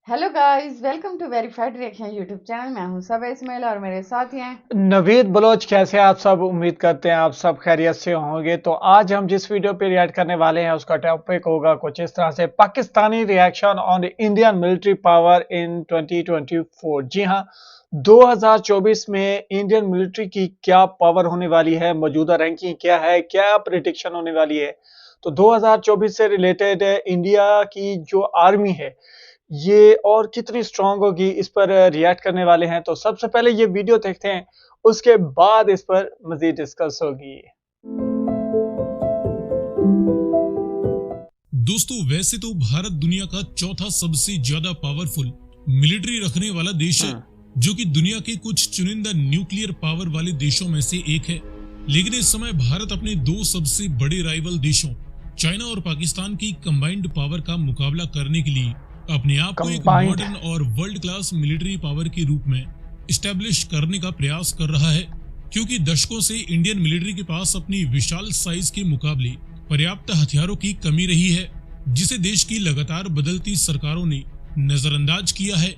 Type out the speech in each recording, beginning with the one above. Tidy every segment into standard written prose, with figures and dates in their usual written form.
Hello guys, welcome to verified reaction YouTube channel. मैं हूं सब इस्माइल और मेरे साथ हैं नवीद बलोच। कैसे आप सब? उम्मीद करते हैं आप सब खैरियत से होंगे। तो आज हम जिस वीडियो पे रिएक्ट करने वाले हैं उसका टॉपिक होगा कुछ इस तरह से, Pakistani reaction on Indian military power in 2024। जी हाँ, 2024 में इंडियन मिलिट्री की क्या पावर होने वाली है, मौजूदा रैंकिंग क्या है, क्या प्रिडिक्शन होने वाली है। तो 2024 से रिलेटेड इंडिया की जो आर्मी है ये और कितनी स्ट्रांग होगी, इस पर रिएक्ट करने वाले हैं। तो सबसे पहले ये वीडियो देखते हैं, उसके बाद इस पर मजीद डिस्कस होगी। दोस्तों, वैसे तो भारत दुनिया का चौथा सबसे ज्यादा पावरफुल मिलिट्री रखने वाला देश है, जो कि दुनिया के कुछ चुनिंदा न्यूक्लियर पावर वाले देशों में से एक है। लेकिन इस समय भारत अपने दो सबसे बड़े राइवल देशों चाइना और पाकिस्तान की कंबाइंड पावर का मुकाबला करने के लिए अपने आप को एक मॉडर्न और वर्ल्ड क्लास मिलिट्री पावर के रूप में इस्टेब्लिश करने का प्रयास कर रहा है। क्योंकि दशकों से इंडियन मिलिट्री के पास अपनी विशाल साइज के मुकाबले पर्याप्त हथियारों की कमी रही है, जिसे देश की लगातार बदलती सरकारों ने नजरअंदाज किया है।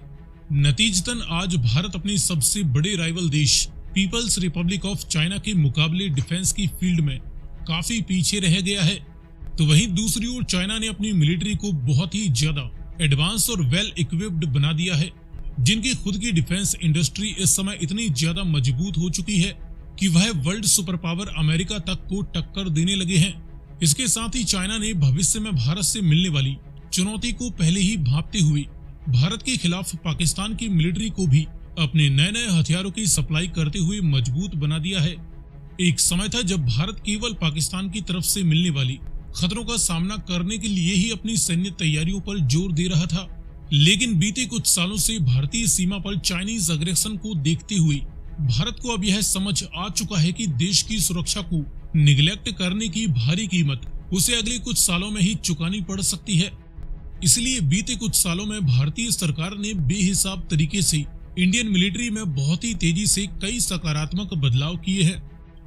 नतीजतन आज भारत अपने सबसे बड़े राइवल देश पीपल्स रिपब्लिक ऑफ चाइना के मुकाबले डिफेंस की फील्ड में काफी पीछे रह गया है। तो वहीं दूसरी ओर चाइना ने अपनी मिलिट्री को बहुत ही ज्यादा एडवांस और वेल इक्विप्ड बना दिया है, जिनकी खुद की डिफेंस इंडस्ट्री इस समय इतनी ज्यादा मजबूत हो चुकी है कि वह वर्ल्ड सुपर पावर अमेरिका तक को टक्कर देने लगे हैं। इसके साथ ही चाइना ने भविष्य में भारत से मिलने वाली चुनौती को पहले ही भांपते हुए भारत के खिलाफ पाकिस्तान की मिलिट्री को भी अपने नए नए हथियारों की सप्लाई करते हुए मजबूत बना दिया है। एक समय था जब भारत केवल पाकिस्तान की तरफ से मिलने वाली खतरों का सामना करने के लिए ही अपनी सैन्य तैयारियों पर जोर दे रहा था, लेकिन बीते कुछ सालों से भारतीय सीमा पर चाइनीज अग्रेशन को देखते हुए भारत को अब यह समझ आ चुका है कि देश की सुरक्षा को निगलेक्ट करने की भारी कीमत उसे अगले कुछ सालों में ही चुकानी पड़ सकती है। इसलिए बीते कुछ सालों में भारतीय सरकार ने बेहिसाब तरीके से इंडियन मिलिट्री में बहुत ही तेजी से कई सकारात्मक बदलाव किए हैं।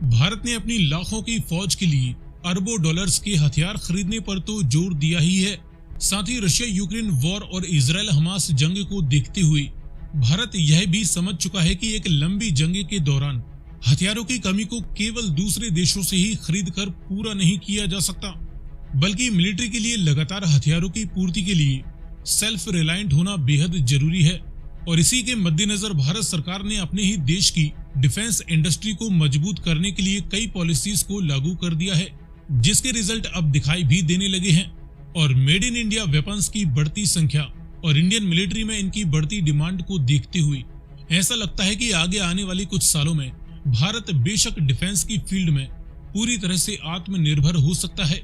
भारत ने अपनी लाखों की फौज के लिए अरबों डॉलर्स के हथियार खरीदने पर तो जोर दिया ही है, साथ ही रशिया यूक्रेन वॉर और इजराइल हमास जंग को देखते हुए भारत यह भी समझ चुका है कि एक लंबी जंग के दौरान हथियारों की कमी को केवल दूसरे देशों से ही खरीद कर पूरा नहीं किया जा सकता, बल्कि मिलिट्री के लिए लगातार हथियारों की पूर्ति के लिए सेल्फ रिलायंट होना बेहद जरूरी है। और इसी के मद्देनजर भारत सरकार ने अपने ही देश की डिफेंस इंडस्ट्री को मजबूत करने के लिए कई पॉलिसीज को लागू कर दिया है, जिसके रिजल्ट अब दिखाई भी देने लगे हैं। और मेड इन इंडिया वेपन्स की बढ़ती संख्या और इंडियन मिलिट्री में इनकी बढ़ती डिमांड को देखते हुए ऐसा लगता है कि आगे आने वाले कुछ सालों में भारत बेशक डिफेंस की फील्ड में पूरी तरह से आत्मनिर्भर हो सकता है।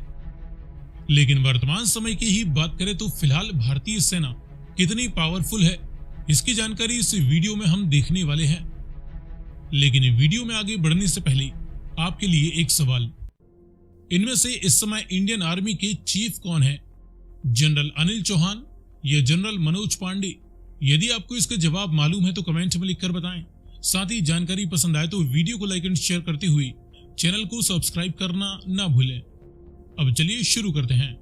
लेकिन वर्तमान समय की ही बात करें तो फिलहाल भारतीय सेना कितनी पावरफुल है, इसकी जानकारी इस वीडियो में हम देखने वाले हैं। लेकिन वीडियो में आगे बढ़ने से पहले आपके लिए एक सवाल, इनमें से इस समय इंडियन आर्मी के चीफ कौन है, जनरल अनिल चौहान या जनरल मनोज पांडे? यदि आपको इसका जवाब मालूम है तो कमेंट में लिखकर बताएं। साथ ही जानकारी पसंद आए तो वीडियो को लाइक एंड शेयर करते हुए चैनल को सब्सक्राइब करना ना भूलें। अब चलिए शुरू करते हैं।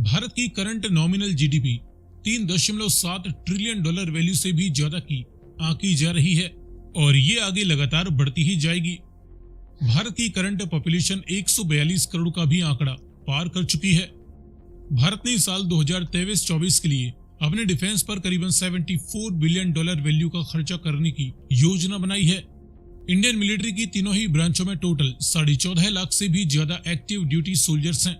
भारत की current nominal GDP 3.7 trillion dollar value से भी ज्यादा की आंकी जा रही है और ये आगे लगातार बढ़ती ही जाएगी। भारत की करंट पॉपुलेशन 142 करोड़ का भी आंकड़ा पार कर चुकी है। भारत ने साल 2023-24 के लिए अपने डिफेंस पर करीबन 74 बिलियन डॉलर वैल्यू का खर्चा करने की योजना बनाई है। इंडियन मिलिट्री की तीनों ही ब्रांचों में टोटल 14.5 लाख से भी ज्यादा एक्टिव ड्यूटी सोल्जर्स हैं।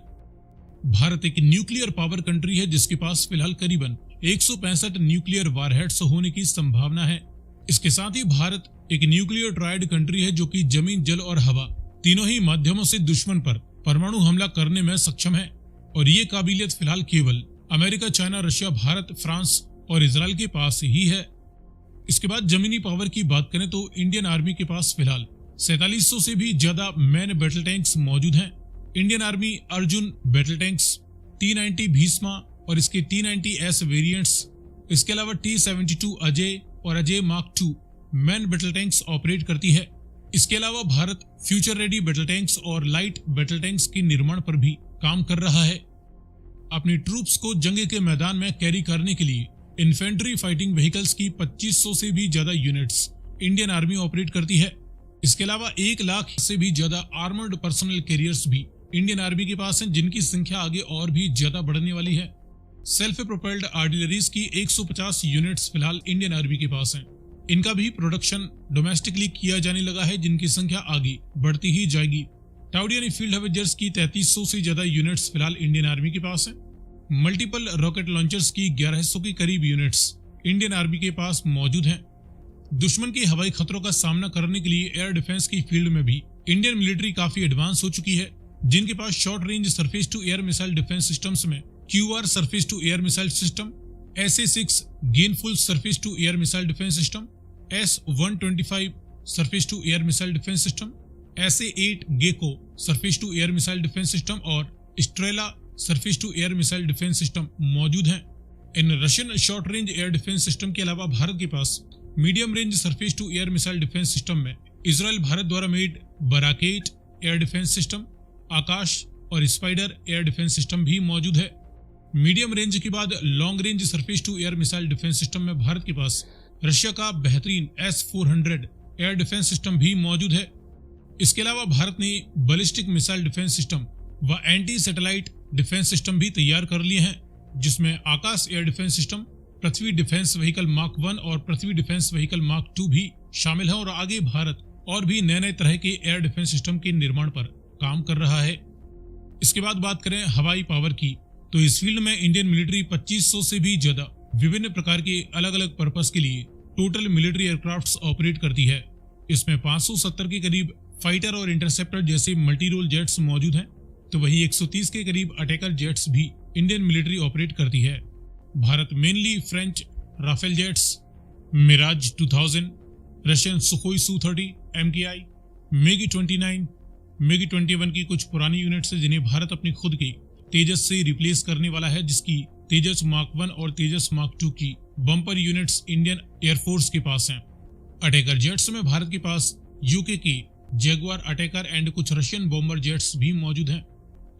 भारत एक न्यूक्लियर पावर कंट्री है, जिसके पास फिलहाल करीबन 165 न्यूक्लियर वारहेड्स होने की संभावना है। इसके साथ ही भारत एक न्यूक्लियर ट्रायड कंट्री है, जो कि जमीन, जल और हवा तीनों ही माध्यमों से दुश्मन पर परमाणु हमला करने में सक्षम है। और ये काबिलियत फिलहाल केवल America, China, Russia, Bharat, France और इजराइल के पास ही है। इसके बाद जमीनी पावर की बात करें तो इंडियन आर्मी के पास फिलहाल 4700 से भी ज्यादा मैन बैटल टैंक्स मौजूद हैं। Indian army Arjun battle tanks, T-90 Bheeshma और इसके T-90S वेरिएंट्स, इसके अलावा T-72 अजय और Ajay mark II man battle tanks operate करती है। इसके अलावा Bharat future ready battle tanks और लाइट बैटल टैंक्स के निर्माण पर भी काम कर रहा है। अपनी ट्रूप्स को जंग के मैदान में कैरी करने के लिए इन्फेंट्री फाइटिंग व्हीकल्स की 2500 से भी ज्यादा यूनिट्स इंडियन आर्मी ऑपरेट करती है। इसके अलावा 1 लाख से भी ज्यादा आर्मर्ड पर्सनल कैरियर्स भी इंडियन आर्मी के पास हैं, जिनकी संख्या आगे और भी ज्यादा बढ़ने वाली है। सेल्फ प्रोपेल्ड आर्टिलरीज की 150 यूनिट्स फिलहाल इंडियन आर्मी के पास हैं। इनका भी प्रोडक्शन डोमेस्टिकली किया जाने लगा है, जिनकी संख्या आगे बढ़ती ही जाएगी। टाउडी यानी फील्ड हैवेजर्स की 3300 से ज्यादा यूनिट्स फिलहाल इंडियन आर्मी के पास हैं। मल्टीपल रॉकेट लॉन्चर्स की 1100 के करीब यूनिट्स इंडियन आर्मी के पास मौजूद हैं। दुश्मन के हवाई खतरों का सामना करने के लिए एयर डिफेंस की फील्ड में भी इंडियन मिलिट्री काफी एडवांस हो चुकी है, जिनके पास short range surface to air missile defence systems में QR surface to air missile system, SA-6 gainful surface to air missile defence system, S-125 surface to air missile defence system, SA-8 gecko surface to air missile defence system और strela surface to air missile defence system मौजूद हैं। इन Russian short range air defence system के अलावा भारत के पास medium range surface to air missile defence system में Israel Bharat द्वारा मेड बराकेट एयर डिफेंस सिस्टम, आकाश और स्पाइडर एयर डिफेंस सिस्टम भी मौजूद है। मीडियम रेंज के बाद long range surface to air missile defence system में भारत के पास रशिया का बेहतरीन S-400 एयर डिफेंस सिस्टम भी मौजूद है। इसके अलावा भारत ने बैलिस्टिक मिसाइल डिफेंस सिस्टम व एंटी सैटेलाइट डिफेंस सिस्टम भी तैयार कर लिए हैं, जिसमें आकाश एयर डिफेंस सिस्टम, पृथ्वी डिफेंस व्हीकल मार्क 1 और पृथ्वी डिफेंस व्हीकल मार्क 2 भी शामिल है। और आगे भारत और भी नए नए तरह के एयर डिफेंस सिस्टम के निर्माण पर काम कर रहा है। इसके बाद बात करें हवाई पावर की, तो इस फील्ड में इंडियन मिलिट्री 2500 से भी ज्यादा विभिन्न प्रकार के अलग अलग पर्पस के लिए टोटल मिलिट्री एयरक्राफ्ट्स ऑपरेट करती है। इसमें 570 के करीब फाइटर और इंटरसेप्टर जैसे मल्टी रोल जेट्स मौजूद हैं, तो वहीं 130 के करीब अटैकर जेट्स भी इंडियन मिलिट्री ऑपरेट करती है। Bharat mainly French Rafale jets, Mirage 2000, Russian Sukhoi Su-30 MKI, MiG-29, MiG-21 की कुछ पुरानी यूनिट्स है, जिन्हें भारत अपनी खुद की तेजस से रिप्लेस करने वाला है, जिसकी तेजस मार्क 1 और तेजस मार्क 2 की बम्पर यूनिट्स इंडियन एयरफोर्स के पास हैं। अटैकर जेट्स में भारत के पास यूके की जैगुआर अटैकर एंड कुछ रशियन बॉम्बर जेट्स भी मौजूद हैं।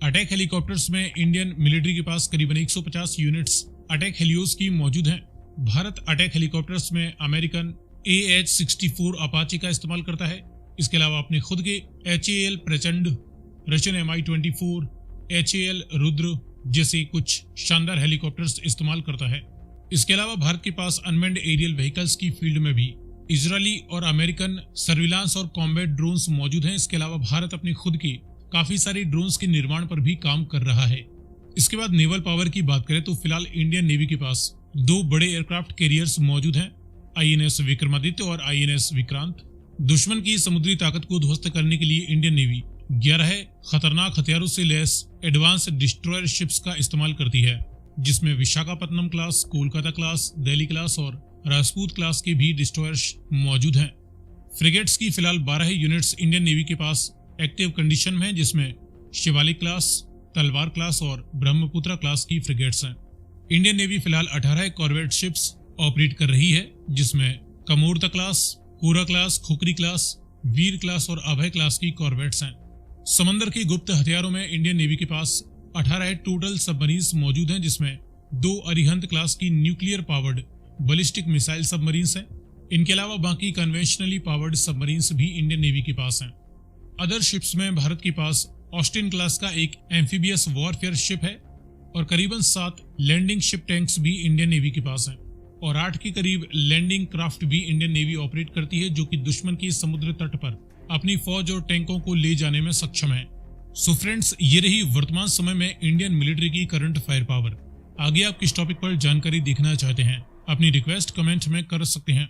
अटैक हेलीकॉप्टर्स में इंडियन मिलिट्री के पास करीबन 150 यूनिट्स अटैक हेलियोस की मौजूद हैं। भारत अटैक हेलीकॉप्टर्स में अमेरिकन AH-64 अपाचे का इस्तेमाल करता है। इसके अलावा अपने खुद के HAL प्रचंड, रशियन Mi-24, HAL रुद्र जैसे कुछ शानदार हेलीकॉप्टर्स इस्तेमाल करता है। इसके अलावा भारत के पास अनमैन्ड एरियल व्हीकल्स की फील्ड में भी इजरायली और अमेरिकन सर्विलांस और कॉम्बैट ड्रोन्स मौजूद हैं। इसके अलावा भारत अपने खुद के काफी सारे ड्रोन्स के निर्माण पर भी काम कर रहा है। इसके बाद नेवल पावर की बात करें तो फिलहाल इंडियन नेवी के पास 2 बड़े एयरक्राफ्ट कैरियर्स मौजूद हैं, INS विक्रमादित्य और INS विक्रांत। दुश्मन की समुद्री ताकत को ध्वस्त करने के लिए इंडियन नेवी 11 खतरनाक हथियारों से लैस एडवांस डिस्ट्रॉयर शिप्स का इस्तेमाल करती है, जिसमें Visakhapatnam class, Kolkata class, Delhi class और राजपूत क्लास के भी डिस्ट्रॉयर्स मौजूद हैं। फ्रिगेट्स की फिलहाल 12 यूनिट्स इंडियन नेवी के पास एक्टिव कंडीशन में है, जिसमें शिवालिक क्लास, तलवार क्लास और ब्रह्मपुत्रा क्लास की फ्रिगेट्स हैं। इंडियन नेवी फिलहाल 18 कॉर्वेट शिप्स ऑपरेट कर रही है, जिसमें कमोरता क्लास, कोरा क्लास, खुकरी क्लास, वीर क्लास और अभय क्लास की कॉर्वेट्स हैं। समंदर के गुप्त हथियारों में इंडियन नेवी के पास 18 टोटल सबमरीन्स मौजूद हैं, जिसमें 2 अरिहंत क्लास की nuclear powered ballistic missile submarines हैं। इनके अलावा बाकी कन्वेंशनली पावर्ड सबमरीन्स भी इंडियन नेवी के पास हैं। अदर शिप्स में भारत के पास ऑस्टिन क्लास का एक एम्फीबियस वॉरफेयर शिप है और करीबन 7 लैंडिंग शिप टैंक्स भी इंडियन नेवी के पास हैं और 8 के करीब लैंडिंग क्राफ्ट भी इंडियन नेवी ऑपरेट करती है, जो कि दुश्मन की समुद्र तट पर अपनी फौज और टैंकों को ले जाने में सक्षम है। सो फ्रेंड्स, ये रही वर्तमान समय में इंडियन मिलिट्री की करंट फायर पावर। आगे आप किस टॉपिक पर जानकारी देखना चाहते हैं, अपनी रिक्वेस्ट कमेंट में कर सकते हैं।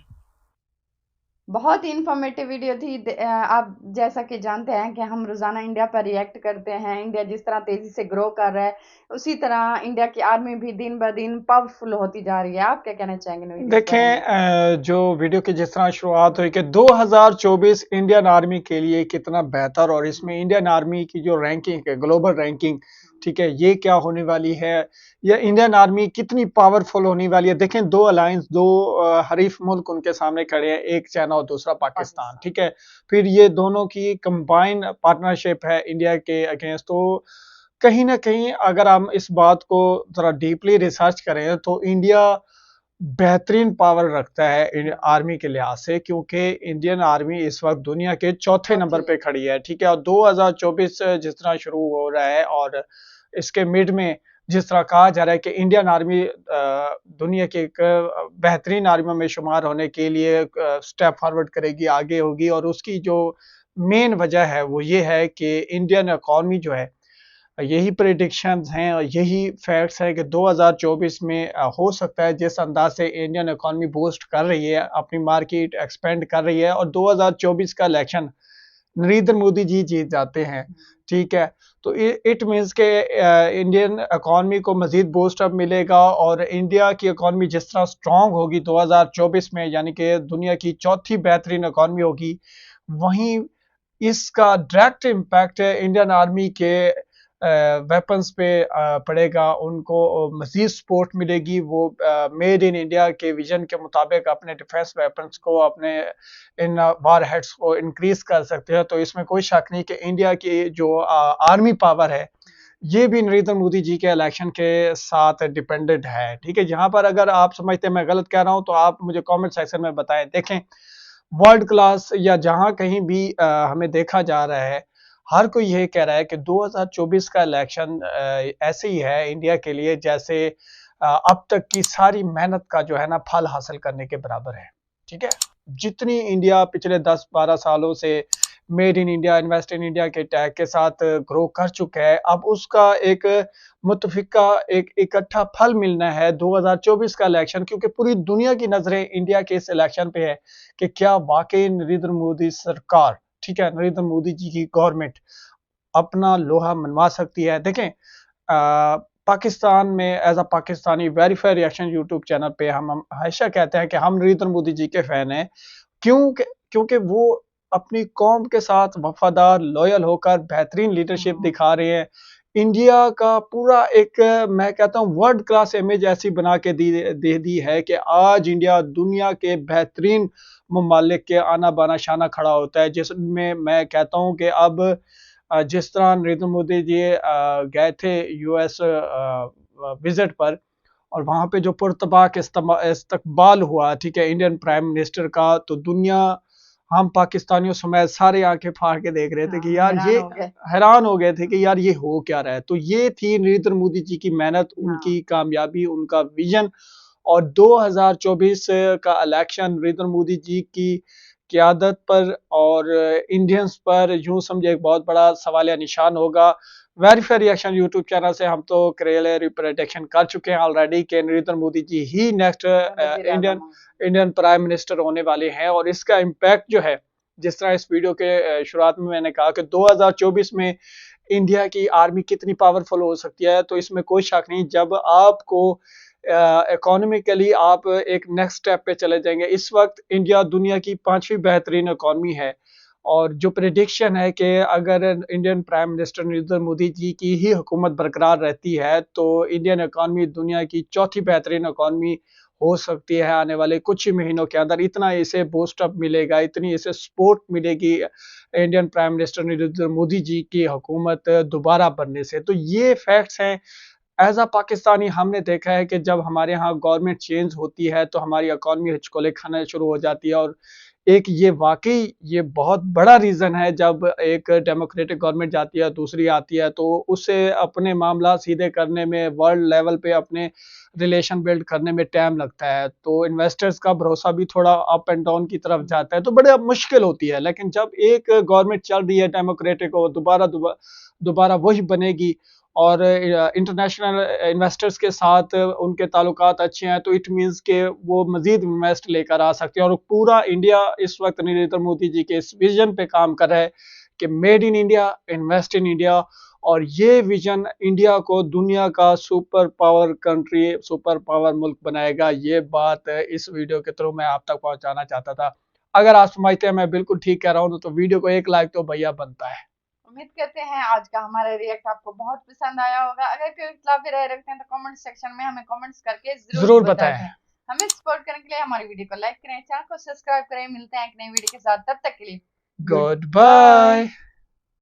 बहुत ही इंफॉर्मेटिव वीडियो थी। आप जैसा कि जानते हैं कि हम रोजाना इंडिया पर रिएक्ट करते हैं। इंडिया जिस तरह तेजी से ग्रो कर रहा है, उसी तरह इंडिया की आर्मी भी दिन ब दिन पावरफुल होती जा रही है। आप क्या कहना चाहेंगे? देखें, जो वीडियो की जिस तरह शुरुआत हुई कि 2024 इंडियन आर्मी के लिए कितना बेहतर, और इसमें इंडियन आर्मी की जो रैंकिंग है, ग्लोबल रैंकिंग, ठीक है, ये क्या होने वाली है, या इंडियन आर्मी कितनी पावरफुल होने वाली है। देखें, 2 अलायंस, 2 हरीफ मुल्क उनके सामने खड़े हैं, एक चाइना और दूसरा पाकिस्तान, ठीक है। फिर ये दोनों की कंबाइन पार्टनरशिप है इंडिया के अगेंस्ट। तो कहीं ना कहीं अगर हम इस बात को जरा डीपली रिसर्च करें तो इंडिया बेहतरीन पावर रखता है आर्मी के लिहाज से, क्योंकि इंडियन आर्मी इस वक्त दुनिया के चौथे नंबर पे खड़ी है, ठीक है। और 2024 जिस तरह शुरू हो रहा है और इसके मिड में जिस तरह कहा जा रहा है कि इंडियन आर्मी दुनिया के एक बेहतरीन आर्मी में शुमार होने के लिए स्टेप फॉरवर्ड करेगी, आगे होगी। और उसकी जो मेन वजह है वो ये है कि इंडियन इकॉनमी जो है, यही प्रेडिक्शंस हैं और यही फैक्ट्स हैं कि 2024 में हो सकता है जिस अंदाज से इंडियन इकॉनमी बूस्ट कर रही है, अपनी मार्केट एक्सपेंड कर रही है, और 2024 का इलेक्शन नरेंद्र मोदी जी जीत जाते हैं, ठीक है। तो इट मीन्स के इंडियन इकॉनमी को मजीद बूस्ट अप मिलेगा, और इंडिया की इकॉनमी जिस तरह स्ट्रांग होगी 2024 में, यानी कि दुनिया की चौथी बेहतरीन इकॉनमी होगी, वहीं इसका डायरेक्ट इम्पैक्ट इंडियन आर्मी के वेपन्स पे पड़ेगा। उनको मजीद सपोर्ट मिलेगी, वो मेड इन इंडिया के विजन के मुताबिक अपने डिफेंस वेपन्स को, अपने इन वार हेड्स को इंक्रीज कर सकते हैं। तो इसमें कोई शक नहीं कि इंडिया की जो आर्मी पावर है, ये भी नरेंद्र मोदी जी के इलेक्शन के साथ डिपेंडेंट है, ठीक है। यहाँ पर अगर आप समझते हैं मैं गलत कह रहा हूँ तो आप मुझे कमेंट सेक्शन में बताएं। देखें, वर्ल्ड क्लास या जहां कहीं भी हमें देखा जा रहा है, हर कोई ये कह रहा है कि 2024 का इलेक्शन ऐसे ही है इंडिया के लिए जैसे अब तक की सारी मेहनत का जो है ना फल हासिल करने के बराबर है, ठीक है। जितनी इंडिया पिछले 10-12 सालों से made in India, invest in India के टैग के साथ ग्रो कर चुका है, अब उसका एक मुतफिका एक इकट्ठा फल मिलना है 2024 का इलेक्शन, क्योंकि पूरी दुनिया की नजरें इंडिया के इस इलेक्शन पे है कि क्या वाकई नरेंद्र मोदी सरकार, ठीक है, नरेंद्र मोदी जी की गवर्नमेंट अपना लोहा मनवा सकती है। देखें, पाकिस्तान में as a Pakistani verify reaction YouTube channel पे हम हमेशा कहते हैं कि हम नरेंद्र मोदी जी के फैन हैं, क्योंकि वो अपनी कौम के साथ वफादार लॉयल होकर बेहतरीन लीडरशिप दिखा रहे हैं। इंडिया का पूरा एक मैं कहता हूँ वर्ल्ड क्लास इमेज ऐसी बना के दे दी है कि आज इंडिया दुनिया के बेहतरीन ममालिक के आना बाना शाना खड़ा होता है, जिसमें मैं कहता हूँ कि अब जिस तरह नरेंद्र मोदी जी गए थे यूएस विजिट पर, और वहां पे जो पुरतबाक इस्तकबाल हुआ, ठीक है, इंडियन प्राइम मिनिस्टर का, तो दुनिया, हम पाकिस्तानियों समेत सारे आंखें फाड़ के देख रहे थे कि यार ये हैरान हो गए थे कि यार ये हो क्या रहा है। तो ये थी नरेंद्र मोदी जी की मेहनत, उनकी कामयाबी, उनका विजन। और 2024 का इलेक्शन नरेंद्र मोदी जी की क़यादत पर और इंडियंस पर यूं समझे एक बहुत बड़ा सवालिया निशान होगा। वेरीफाई रिएक्शन यूट्यूब चैनल से हम तो क्लियर प्रेडिक्शन कर चुके हैं ऑलरेडी कि नरेंद्र मोदी जी ही नेक्स्ट इंडियन प्राइम मिनिस्टर होने वाले हैं। और इसका इम्पैक्ट जो है, जिस तरह इस वीडियो के शुरुआत में मैंने कहा कि 2024 में इंडिया की आर्मी कितनी पावरफुल हो सकती है, तो इसमें कोई शक नहीं। जब आपको इकोनॉमिकली आप एक नेक्स्ट स्टेप पे चले जाएंगे। इस वक्त इंडिया दुनिया की 5वीं बेहतरीन इकोनॉमी है, और जो प्रेडिक्शन है कि अगर Indian prime minister Narendra Modi ji की ही हुकूमत बरकरार रहती है तो इंडियन इकोनॉमी दुनिया की चौथी बेहतरीन इकोनॉमी हो सकती है आने वाले कुछ ही महीनों के अंदर। इतना इसे बूस्ट अप मिलेगा, इतनी इसे सपोर्ट मिलेगी Indian prime minister Narendra Modi ji की हुकूमत दोबारा बनने से। तो ये फैक्ट्स हैं। एज अ पाकिस्तानी हमने देखा है कि जब हमारे यहाँ गवर्नमेंट चेंज होती है तो हमारी इकॉनमी हिचकोले खाना शुरू हो जाती है, और एक ये वाकई ये बहुत बड़ा रीज़न है। जब एक डेमोक्रेटिक गवर्नमेंट जाती है, दूसरी आती है, तो उसे अपने मामला सीधे करने में, वर्ल्ड लेवल पे अपने रिलेशन बिल्ड करने में टाइम लगता है, तो इन्वेस्टर्स का भरोसा भी थोड़ा अप एंड डाउन की तरफ जाता है, तो बड़े मुश्किल होती है। लेकिन जब एक गवर्नमेंट चल रही है डेमोक्रेटिक, और दोबारा वही बनेगी, और इंटरनेशनल इन्वेस्टर्स के साथ उनके ताल्लुकात अच्छे हैं, तो इट मीन्स के वो मजीद इन्वेस्ट लेकर आ सकते हैं। और पूरा इंडिया इस वक्त नरेंद्र मोदी जी के इस विजन पे काम कर रहा है कि made in India, invest in India, और ये विजन इंडिया को दुनिया का super power country, super power मुल्क बनाएगा। ये बात इस वीडियो के थ्रू मैं आप तक पहुंचाना चाहता था। अगर आप समझते हैं मैं बिल्कुल ठीक कह रहा हूँ तो वीडियो को एक लाइक तो भैया बनता है। उम्मीद करते हैं आज का हमारा रिएक्ट आपको बहुत पसंद आया होगा। अगर कोई इख्तिलाफ भी राय रखते हैं तो कमेंट सेक्शन में हमें कमेंट्स करके जरूर बताएं। हमें सपोर्ट करने के लिए हमारी वीडियो को लाइक करें, चैनल को सब्सक्राइब करें। मिलते हैं एक नई वीडियो के साथ, तब तक के लिए गुड बाय।